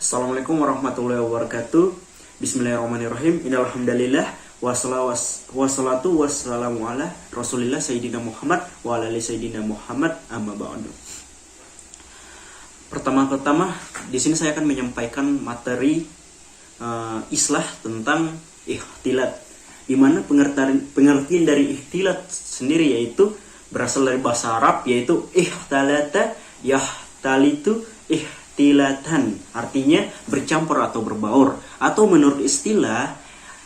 Assalamualaikum warahmatullahi wabarakatuh. Bismillahirrahmanirrahim. Innalhamdalillah wassalatu wassalamu ala Rasulillah Sayyidina Muhammad wa ala ali Sayyidina Muhammad amma ba'du. Pertama-tama di sini saya akan menyampaikan materi islah tentang ikhtilat, di mana pengertian dari ikhtilat sendiri yaitu berasal dari bahasa Arab, yaitu ihtalata yahtalitu ihtilatan, artinya bercampur atau berbaur. Atau menurut istilah,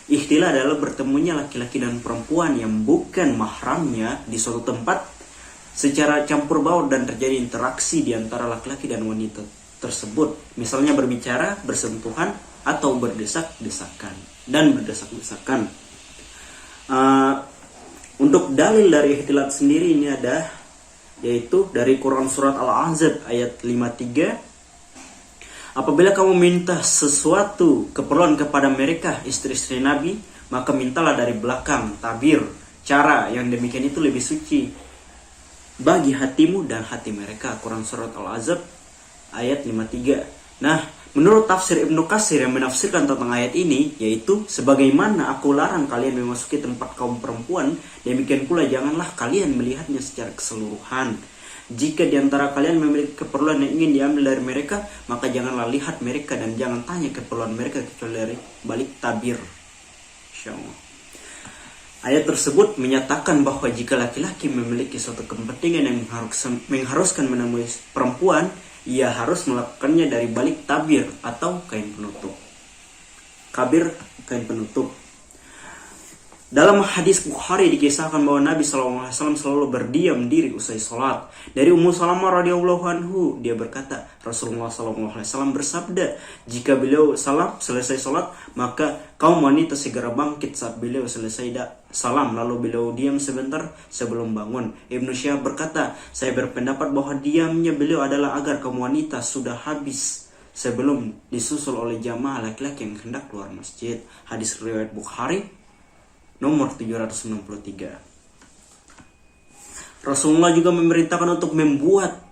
ikhtilat adalah bertemunya laki-laki dan perempuan yang bukan mahramnya di suatu tempat secara campur baur dan terjadi interaksi di antara laki-laki dan wanita tersebut. Misalnya berbicara, bersentuhan, atau berdesak-desakan. Untuk dalil dari ikhtilat sendiri ini ada, yaitu dari Quran Surat Al-Ahzab ayat 53. Apabila kamu minta sesuatu keperluan kepada mereka, istri-istri Nabi, maka mintalah dari belakang, tabir. Cara yang demikian itu lebih suci bagi hatimu dan hati mereka. Quran Surat Al-Ahzab ayat 53. Nah, menurut tafsir Ibnu Katsir yang menafsirkan tentang ayat ini, yaitu sebagaimana aku larang kalian memasuki tempat kaum perempuan, demikian pula janganlah kalian melihatnya secara keseluruhan. Jika diantara kalian memiliki keperluan yang ingin diambil dari mereka, maka janganlah lihat mereka dan jangan tanya keperluan mereka kecuali dari balik tabir. Insyaallah. Ayat tersebut menyatakan bahwa jika laki-laki memiliki suatu kepentingan yang mengharuskan menemui perempuan, ia harus melakukannya dari balik tabir atau kain penutup. Kabir, kain penutup. Dalam hadis Bukhari dikisahkan bahwa Nabi SAW selalu berdiam diri usai sholat. Dari Ummu Salamah radhiyallahu anhu, dia berkata, Rasulullah SAW bersabda, jika beliau selesai sholat, maka kaum wanita segera bangkit saat beliau selesai salam, lalu beliau diam sebentar sebelum bangun. Ibnu Syihab berkata, saya berpendapat bahwa diamnya beliau adalah agar kaum wanita sudah habis sebelum disusul oleh jamaah laki-laki yang hendak keluar masjid. Hadis riwayat Bukhari nomor 793. Rasulullah juga memerintahkan untuk membuat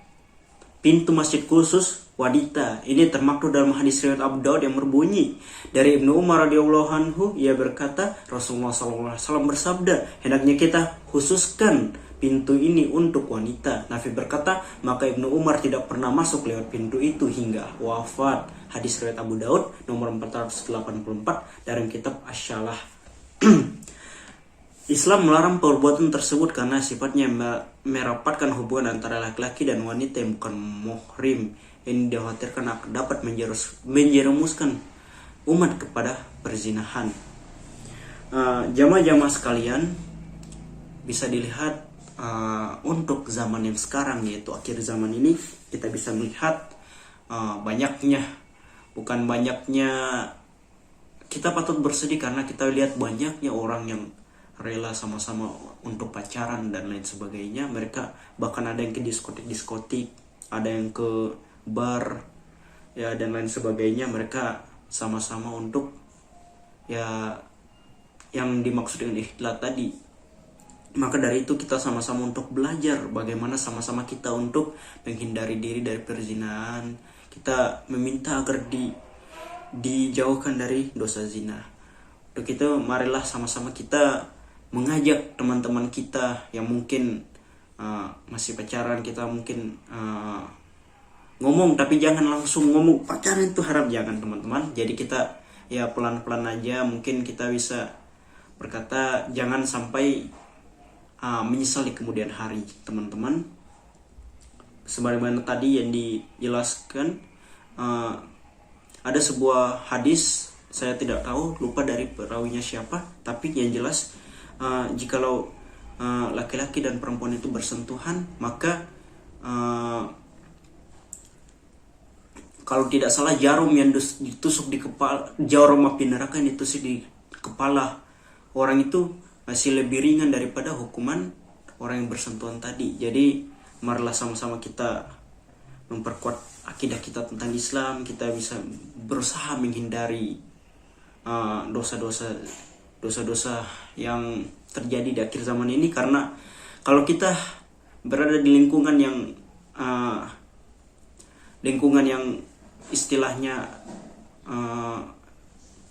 pintu masjid khusus wanita. Ini termaktub dalam hadis riwayat Abu Daud yang berbunyi dari Ibnu Umar radhiyallahu anhu, ia berkata, Rasulullah SAW bersabda, hendaknya kita khususkan pintu ini untuk wanita. Nafi berkata, maka Ibnu Umar tidak pernah masuk lewat pintu itu hingga wafat. Hadis riwayat Abu Daud nomor 484 dari kitab Asy-Syalah. Islam melarang perbuatan tersebut karena sifatnya merapatkan hubungan antara laki-laki dan wanita yang bukan muhrim. Ini dikhawatirkan akan dapat menjerumuskan umat kepada perzinahan. Jamaah-jamaah sekalian, bisa dilihat untuk zaman yang sekarang, yaitu akhir zaman ini, kita bisa melihat kita patut bersedih karena kita lihat banyaknya orang yang rela sama-sama untuk pacaran dan lain sebagainya. Mereka bahkan ada yang ke diskotik, ada yang ke bar, ya, dan lain sebagainya. Mereka sama-sama untuk, ya, yang dimaksud dengan ikhtilat tadi. Maka dari itu kita sama-sama untuk belajar bagaimana sama-sama kita untuk menghindari diri dari perzinahan. Kita meminta agar dijauhkan dari dosa zina. Untuk itu marilah sama-sama kita mengajak teman-teman kita yang mungkin masih pacaran. Kita mungkin ngomong, tapi jangan langsung ngomong pacaran itu haram, jangan teman-teman. Jadi kita ya pelan-pelan aja, mungkin kita bisa berkata jangan sampai menyesal di kemudian hari, teman-teman. Sebagaimana tadi yang dijelaskan, ada sebuah hadis, saya tidak tahu, lupa dari perawinya siapa, tapi yang jelas jikalau laki-laki dan perempuan itu bersentuhan, maka kalau tidak salah jarum yang ditusuk di kepala, jarum api neraka yang ditusuk di kepala orang itu masih lebih ringan daripada hukuman orang yang bersentuhan tadi. Jadi marilah sama-sama kita memperkuat akidah kita tentang Islam. Kita bisa berusaha menghindari dosa-dosa yang terjadi di akhir zaman ini, karena kalau kita berada di lingkungan yang istilahnya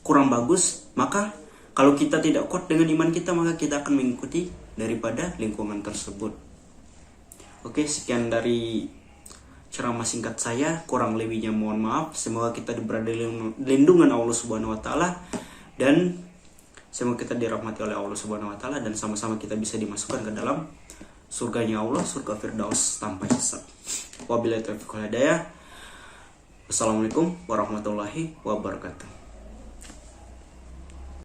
kurang bagus, maka kalau kita tidak kuat dengan iman kita, maka kita akan mengikuti daripada lingkungan tersebut. Oke, sekian dari ceramah singkat saya, kurang lebihnya mohon maaf. Semoga kita diberi lindungan Allah Subhanahu wa taala, dan semoga kita dirahmati oleh Allah Subhanahu wa taala, dan sama-sama kita bisa dimasukkan ke dalam surganya Allah, surga Firdaus tanpa hisab. Wabillahi taufiq wal hidayah. Wassalamualaikum warahmatullahi wabarakatuh.